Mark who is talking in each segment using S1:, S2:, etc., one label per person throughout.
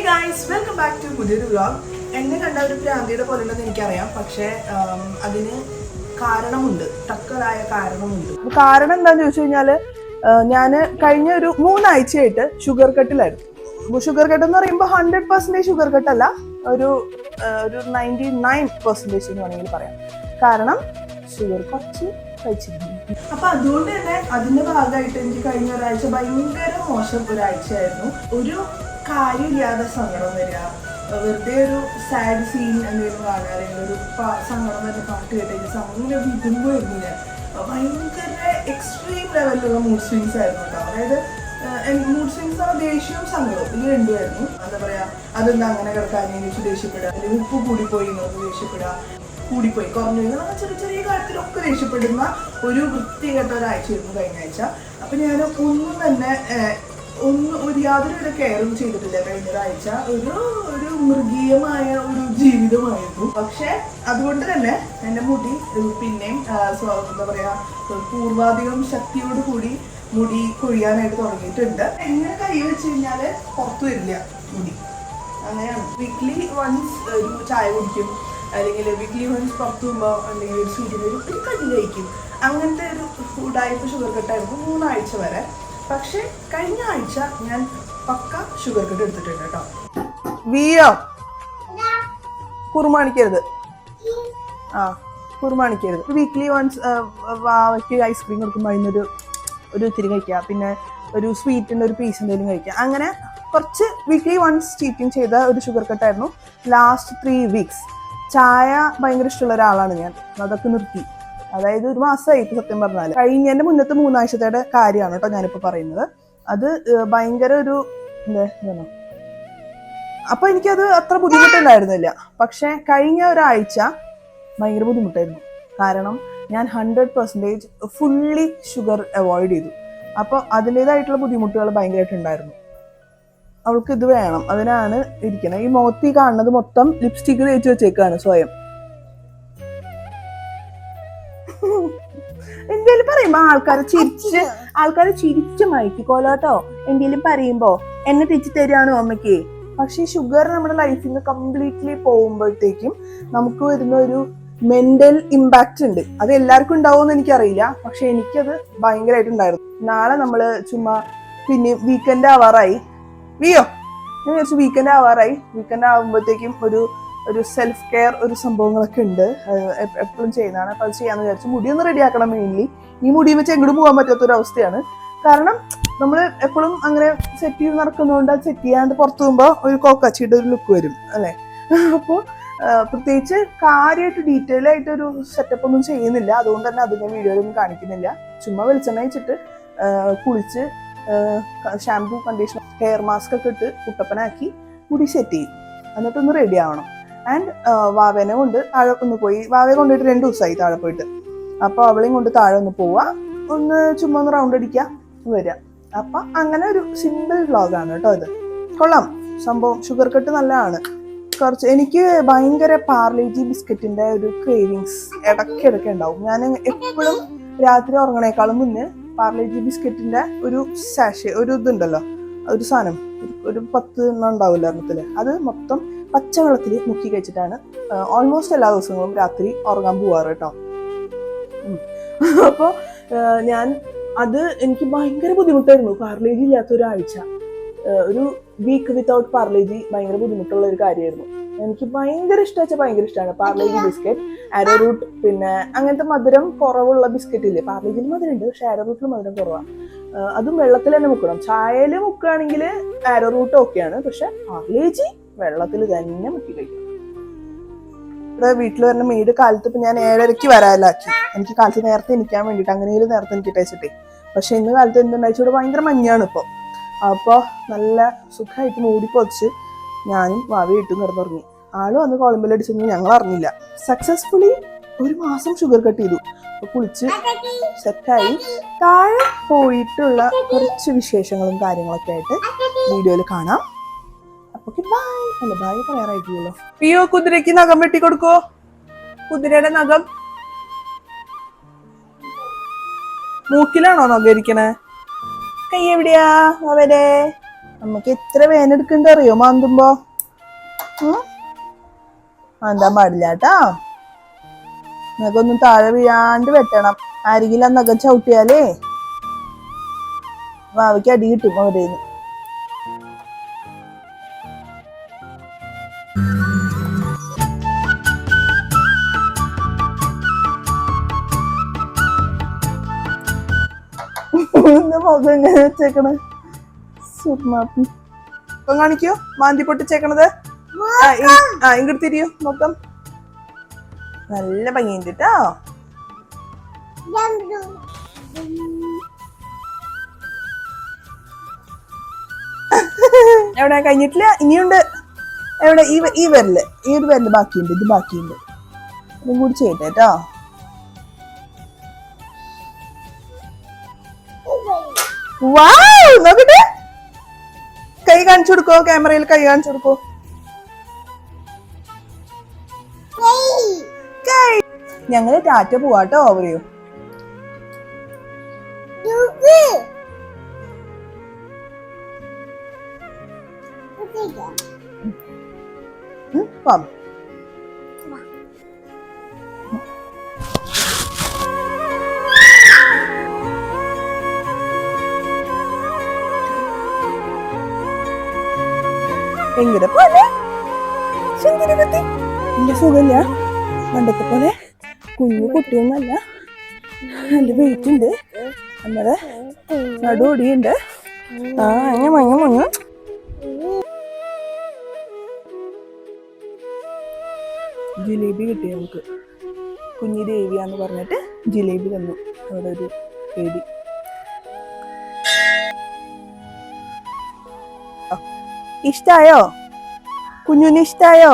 S1: Guys welcome back to പുതിയൊരു vlog. എന്നെ കണ്ട ഒരു പ്രാന്തിയുടെ പോലുണ്ടെന്ന് എനിക്കറിയാം, പക്ഷേ അതിന് കാരണമുണ്ട്, തക്കതായ കാരണമുണ്ട്. കാരണം എന്താണെന്ന് ചോദിച്ചു കഴിഞ്ഞാൽ, ഞാൻ കഴിഞ്ഞ ഒരു 3 ആഴ്ചയായിട്ട് ഷുഗർ കട്ടിലായിരുന്നു. ഷുഗർ കട്ട് എന്ന് പറയുമ്പോൾ 100% ഷുഗർ കട്ടല്ല, ഒരു 99% എന്ന് വേണമെങ്കിൽ പറയാം. കാരണം ഷുഗർ കുറച്ച് കഴിച്ചിരുന്നു. അപ്പൊ അതുകൊണ്ട് തന്നെ അതിന്റെ ഭാഗമായിട്ട് എനിക്ക് കഴിഞ്ഞ ഒരാഴ്ച ഭയങ്കര മോശം ഒരാഴ്ചയായിരുന്നു. ഒരു കാര്യമില്ലാതെ സങ്കടം വരിക, വെറുതെ ഒരു സാഡ് സീൻ എന്തെങ്കിലും കാണുക, അല്ലെങ്കിൽ ഒരു സങ്കടം വരുന്ന പാട്ട് കേട്ടെങ്കിൽ അങ്ങനെ വിതുമ്പുമായിരുന്നു. ഞാൻ ഭയങ്കര എക്സ്ട്രീം ലെവലിലുള്ള മൂഡ് സ്വിങ്സ് ആയിരുന്നു കേട്ടോ. അതായത് മൂഡ് സ്വിങ്സ് ആണ് ദേഷ്യവും സങ്കടവും ഇത് രണ്ടുമായിരുന്നു. എന്താ പറയാ, അതെന്താ അങ്ങനെ കിടക്കാൻ എനിക്ക് ദേഷ്യപ്പെടുക, അല്ലെങ്കിൽ ഉപ്പ് കൂടിപ്പോയി എന്നൊക്കെ ദേഷ്യപ്പെടുക, കൂടിപ്പോയി കുറഞ്ഞു അങ്ങനെ ചെറിയ ചെറിയ കാര്യത്തിലൊക്കെ ദേഷ്യപ്പെടുന്ന ഒരു വൃത്തികെട്ട ഒരാഴ്ചയായിരുന്നു കഴിഞ്ഞ ആഴ്ച. അപ്പൊ ഞാൻ ഒരു യാതൊരു കെയറും ചെയ്തിട്ടില്ല കഴിഞ്ഞ ഒരാഴ്ച. ഒരു മൃഗീയമായ ഒരു ജീവിതമായിരുന്നു. പക്ഷെ അതുകൊണ്ട് തന്നെ എൻ്റെ മുടി പിന്നെയും എന്താ പറയാ, പൂർവാധികം ശക്തിയോട് കൂടി മുടി കൊഴിയാനായിട്ട് തുടങ്ങിയിട്ടുണ്ട്. എങ്ങനെ കൈ വെച്ച് കഴിഞ്ഞാല് പുറത്തു വരില്ല മുടി, അങ്ങനെയാണ്. വീക്ക്ലി വൺസ് ഒരു ചായ കുടിക്കും, അല്ലെങ്കിൽ വീക്ക്ലി വൺസ് പുറത്തു പോകുമ്പോൾ അല്ലെങ്കിൽ ഒരു സ്വീറ്റിന് ഒരു കടി കഴിക്കും. അങ്ങനത്തെ ഒരു ഫുഡായിട്ട് ഷുഗർ കട്ടായിരുന്നു 3 ആഴ്ച വരെ. പക്ഷെ കഴിഞ്ഞ ആഴ്ച ഞാൻ പക്ക ഷുഗർ കട്ട് എടുത്തിട്ടുണ്ട് കേട്ടോ. വിയോ കുറുമാണിക്കരുത്, കുറുമാണിക്കരുത്. വീക്ക്ലി വൺസ് വാവയ്ക്ക് ഐസ്ക്രീം കൊടുക്കുമ്പോൾ അതിനൊരു ഇത്തിരി കഴിക്കുക, പിന്നെ ഒരു സ്വീറ്റിൻ്റെ ഒരു പീസ് എന്തെങ്കിലും കഴിക്കുക. അങ്ങനെ കുറച്ച് വീക്ക്ലി വൺസ് ചീറ്റിങ് ചെയ്ത ഒരു ഷുഗർ കട്ടായിരുന്നു ലാസ്റ്റ് 3 വീക്സ്. ചായ ഭയങ്കര ഇഷ്ടമുള്ള ഒരാളാണ് ഞാൻ, അതൊക്കെ നിർത്തി. അതായത് ഒരു മാസമായി സത്യം പറഞ്ഞാൽ. കഴിഞ്ഞതിൻ്റെ മുന്നത്തെ 3 ആഴ്ചത്തെ കാര്യമാണ് കേട്ടോ ഞാനിപ്പോൾ പറയുന്നത്. അത് ഭയങ്കര ഒരു എന്താണ്, അപ്പൊ എനിക്കത് അത്ര ബുദ്ധിമുട്ടുണ്ടായിരുന്നില്ല. പക്ഷെ കഴിഞ്ഞ ഒരാഴ്ച ഭയങ്കര ബുദ്ധിമുട്ടായിരുന്നു. കാരണം ഞാൻ 100% ഫുള്ളി ഷുഗർ അവോയ്ഡ് ചെയ്തു. അപ്പോൾ അതിൻ്റെതായിട്ടുള്ള ബുദ്ധിമുട്ടുകൾ ഭയങ്കരമായിട്ടുണ്ടായിരുന്നു. അവൾക്ക് ഇത് വേണം, അതിനാണ് ഇരിക്കുന്നത്. ഈ മുഖത്തി കാണുന്നത് മൊത്തം ലിപ്സ്റ്റിക്ക് തേച്ച് വെച്ചേക്കാണ് സ്വയം. എന്തേലും പറയുമ്പോ ആൾക്കാരെ ചിരിച്ച് മയക്കിക്കോലോട്ടോ. എന്തേലും പറയുമ്പോ എന്നെ തിരിച്ചു തരികയാണോ അമ്മയ്ക്ക്. പക്ഷെ ഷുഗർ നമ്മുടെ ലൈഫിൽ നിന്ന് കംപ്ലീറ്റ്ലി പോകുമ്പോഴത്തേക്കും നമുക്ക് വരുന്ന ഒരു മെന്റൽ ഇമ്പാക്റ്റ് ഉണ്ട്. അത് എല്ലാവർക്കും ഉണ്ടാവുമെന്ന് എനിക്കറിയില്ല, പക്ഷെ എനിക്കത് ഭയങ്കരമായിട്ടുണ്ടായിരുന്നു. നാളെ നമ്മള് ചുമ്മാ പിന്നെ വീക്കെൻഡ് ആവാറായി. ഞാൻ വിചാരിച്ചു വീക്കെൻഡ് ആവുമ്പോഴത്തേക്കും ഒരു സെൽഫ് കെയർ ഒരു സംഭവങ്ങളൊക്കെ ഉണ്ട്, എപ്പോഴും ചെയ്യുന്നതാണ്. അപ്പോൾ അത് ചെയ്യാന്ന് വിചാരിച്ചു. മുടിയൊന്ന് റെഡിയാക്കണം. മെയിൻലി ഈ മുടി വെച്ച് എങ്ങോട്ടും പോകാൻ പറ്റാത്തൊരവസ്ഥയാണ്. കാരണം നമ്മൾ എപ്പോഴും അങ്ങനെ സെറ്റ് ചെയ്ത് നടക്കുന്നതുകൊണ്ട് അത് സെറ്റ് ചെയ്യാണ്ട് പുറത്തു പോകുമ്പോൾ ഒരു കോക്കാച്ചിയുടെ ഒരു ലുക്ക് വരും അല്ലേ. അപ്പോൾ പ്രത്യേകിച്ച് കാര്യമായിട്ട് ഡീറ്റെയിൽ ആയിട്ടൊരു സെറ്റപ്പ് ഒന്നും ചെയ്യുന്നില്ല. അതുകൊണ്ട് തന്നെ അത് ഞാൻ വീഡിയോയിലൊന്നും കാണിക്കുന്നില്ല. ചുമ്മാ വെളിച്ചെണ്ണ വെച്ചിട്ട് കുളിച്ച് ഷാംപൂ, കണ്ടീഷണർ, ഹെയർ മാസ്ക് ഒക്കെ ഇട്ട് കുട്ടപ്പനാക്കി മുടി സെറ്റ് ചെയ്യും. എന്നിട്ടൊന്ന് റെഡി ആവണം. ആൻഡ് വാവേനെ കൊണ്ട് താഴെ ഒന്ന് പോയി, വാവയെ കൊണ്ടിട്ട് 2 ദിവസമായി താഴെ പോയിട്ട്. അപ്പോൾ അവളെയും കൊണ്ട് താഴെ ഒന്ന് പോവുക, ചുമ്മാ ഒന്ന് റൗണ്ട് അടിക്കുക, വരിക. അപ്പം അങ്ങനെ ഒരു സിമ്പിൾ വ്ളോഗാണ് കേട്ടോ ഇത്. കൊള്ളാം സംഭവം. ഷുഗർ കട്ട് നല്ലതാണ്. കുറച്ച് എനിക്ക് ഭയങ്കര പാർലേജി ബിസ്ക്കറ്റിന്റെ ഒരു ക്രേവിങ്സ് ഇടയ്ക്കിടയ്ക്ക് ഉണ്ടാവും. ഞാൻ എപ്പോഴും രാത്രി ഉറങ്ങണേക്കാളും മുന്നേ പാർലേജി ബിസ്ക്കറ്റിന്റെ ഒരു സാഷെ, ഒരു ഇതുണ്ടല്ലോ, ഒരു സാധനം, ഒരു 10 എണ്ണം ഉണ്ടാവില്ല എണ്ണത്തില്. അത് മൊത്തം പച്ചവെള്ളത്തിൽ മുക്കി കഴിച്ചിട്ടാണ് ഓൾമോസ്റ്റ് എല്ലാ ദിവസങ്ങളും രാത്രി ഉറങ്ങാൻ പോവാറ് കേട്ടോ. അപ്പോൾ എനിക്ക് ഭയങ്കര ബുദ്ധിമുട്ടായിരുന്നു പാർലേജി ഇല്ലാത്ത ഒരാഴ്ച. ഒരു വീക്ക് വിത്തൗട്ട് പാർലേജി ഭയങ്കര ബുദ്ധിമുട്ടുള്ള ഒരു കാര്യമായിരുന്നു. എനിക്ക് ഭയങ്കര ഇഷ്ടമാണ് പാർലേജി ബിസ്ക്കറ്റ്, ആരോ റൂട്ട്, പിന്നെ അങ്ങനത്തെ മധുരം കുറവുള്ള ബിസ്ക്കറ്റ് ഇല്ലേ. പാർലേജിയിൽ മധുരം ഉണ്ട്, പക്ഷെ ആരോ റൂട്ടിൽ മധുരം കുറവാണ്. അതും വെള്ളത്തിൽ തന്നെ മുക്കണം. ചായയിൽ മുക്കുകയാണെങ്കിൽ ആരോ റൂട്ട് ഓക്കെയാണ്, പക്ഷെ പാർലേജി വെള്ളത്തിൽ തന്നെ മുക്കി കഴിക്കണം. ഇവിടെ വീട്ടിൽ വരുന്ന മെയ്ഡ് കാലത്ത് ഇപ്പം ഞാൻ 7:30 വരാലാക്കി. എനിക്ക് കാലത്ത് നേരത്തെ എണീക്കാൻ വേണ്ടിയിട്ട്, അങ്ങനെയും നേരത്തെ എനിക്ക് ടേച്ചിട്ടേ. പക്ഷെ ഇന്ന് കാലത്ത് എന്തുണ്ടായിച്ചു, ഇവിടെ ഭയങ്കര മഞ്ഞാണ് ഇപ്പോൾ. അപ്പോൾ നല്ല സുഖമായിട്ട് മൂടി പൊതിച്ച് ഞാനും വാവയും ഇട്ട് കിടന്നുറങ്ങി. ആള് വന്ന് കോളമ്പിലടിച്ചൊന്നും ഞങ്ങൾ അറിഞ്ഞില്ല. സക്സസ്ഫുള്ളി 1 മാസം ഷുഗർ കട്ട് ചെയ്തു. അപ്പോൾ കുളിച്ച് സെറ്റായി താഴെ പോയിട്ടുള്ള കുറച്ച് വിശേഷങ്ങളും കാര്യങ്ങളൊക്കെ ആയിട്ട് വീഡിയോയിൽ കാണാം. അപ്പൊ ബൈ പറയാറായിട്ടുള്ളൂ. പിയോ കുതിരക്ക് നഖം വെട്ടി കൊടുക്കോ. കുതിരയുടെ നഖം മൂക്കിലാണോ നഖം ഇരിക്കണേ? കൈ എവിടെയാ അവരെ? അമ്മക്ക് എത്ര വേനെടുക്കണ്ട അറിയോ മാന്തുമ്പോ? മാന്താൻ പാടില്ല കേട്ടാ. നഖമൊന്നും താഴെ വീഴാണ്ട് വെട്ടണം. ആരെങ്കിലും ആ നഖം ചവിട്ടിയാലേ വാവയ്ക്ക് അടി കിട്ടും അവരേന്ന്. മുഖം എങ്ങനെ വെച്ചേക്കണ സുർമാപ്പി കാണിക്കോ? മാന്തി പൊട്ടിച്ചേക്കണത്. ഇങ്ങോട്ട് തിരിയോ മുഖം. നല്ല ഭംഗിയുണ്ട് കേട്ടോ. എവിടെ കഴിഞ്ഞിട്ടില്ല, ഇനിയുണ്ട്. എവിടെ? ഈ വിരല്, ഈ ഒരു വിരല് ബാക്കിയുണ്ട്. ഇത് ബാക്കിയുണ്ട്. ഇതും കൂടി ചെയ്യട്ടെ കേട്ടോ. നോക്കട്ടെ, കൈ കാണിച്ചു കൊടുക്കോ? ക്യാമറയിൽ കൈ കാണിച്ചു കൊടുക്കോ? ഞങ്ങള് ടാറ്റ പോവാട്ടോ. പറയൂ. എങ്ങനെ പോലെ എന്റെ സുഖമില്ല. പണ്ടത്തെ പോലെ കുഞ്ഞു കുട്ടിയൊന്നല്ല. നല്ല വെയിറ്റ് ഉണ്ട്. അന്നേരം നടുപൊടിയുണ്ട്. ജിലേബി കിട്ടി നമുക്ക്. കുഞ്ഞി ദേവിയാന്ന് പറഞ്ഞിട്ട് ജിലേബി തന്നു. അവിടെ ഒരു പേടി. ഇഷ്ടായോ? കുഞ്ഞുന് ഇഷ്ടായോ?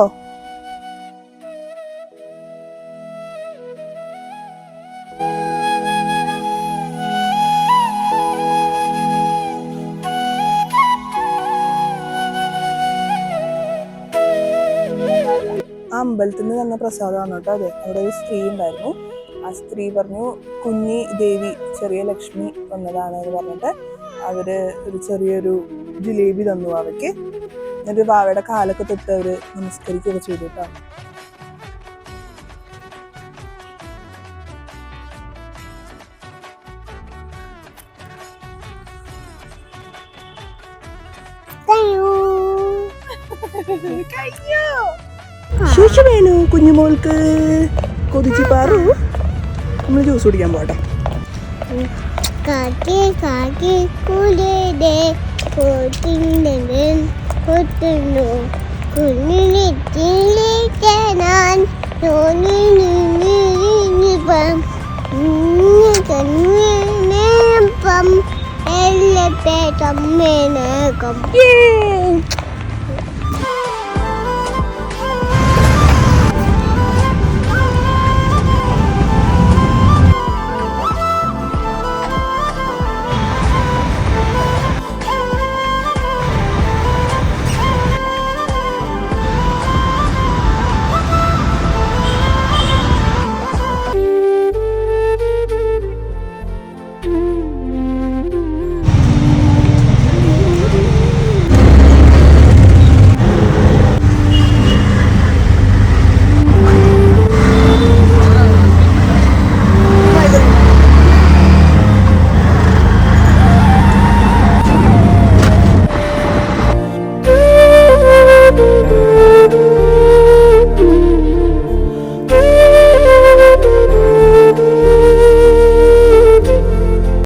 S1: അമ്പലത്തിൽ നിന്ന് തന്ന പ്രസാദമാണ് കേട്ടോ അത്. അവിടെ ഒരു സ്ത്രീ ഉണ്ടായിരുന്നു. ആ സ്ത്രീ പറഞ്ഞു കുഞ്ഞി ദേവി ചെറിയ ലക്ഷ്മി വന്നതാണ് എന്ന് പറഞ്ഞിട്ട് അവര് ഒരു ചെറിയൊരു ജിലേബി തന്നു അവയ്ക്ക്. എന്നിട്ട് വാവയുടെ കാലൊക്കെ തൊട്ട് അവര് നമസ്കരിക്കുകയൊക്കെ ചെയ്തു കേട്ടോ. ശേഷ വേണു കുഞ്ഞുമോൾക്ക് കൊതിച്ചു പാറു. നമ്മൾ ജ്യൂസ് കുടിക്കാൻ പോട്ടെ.
S2: Yay!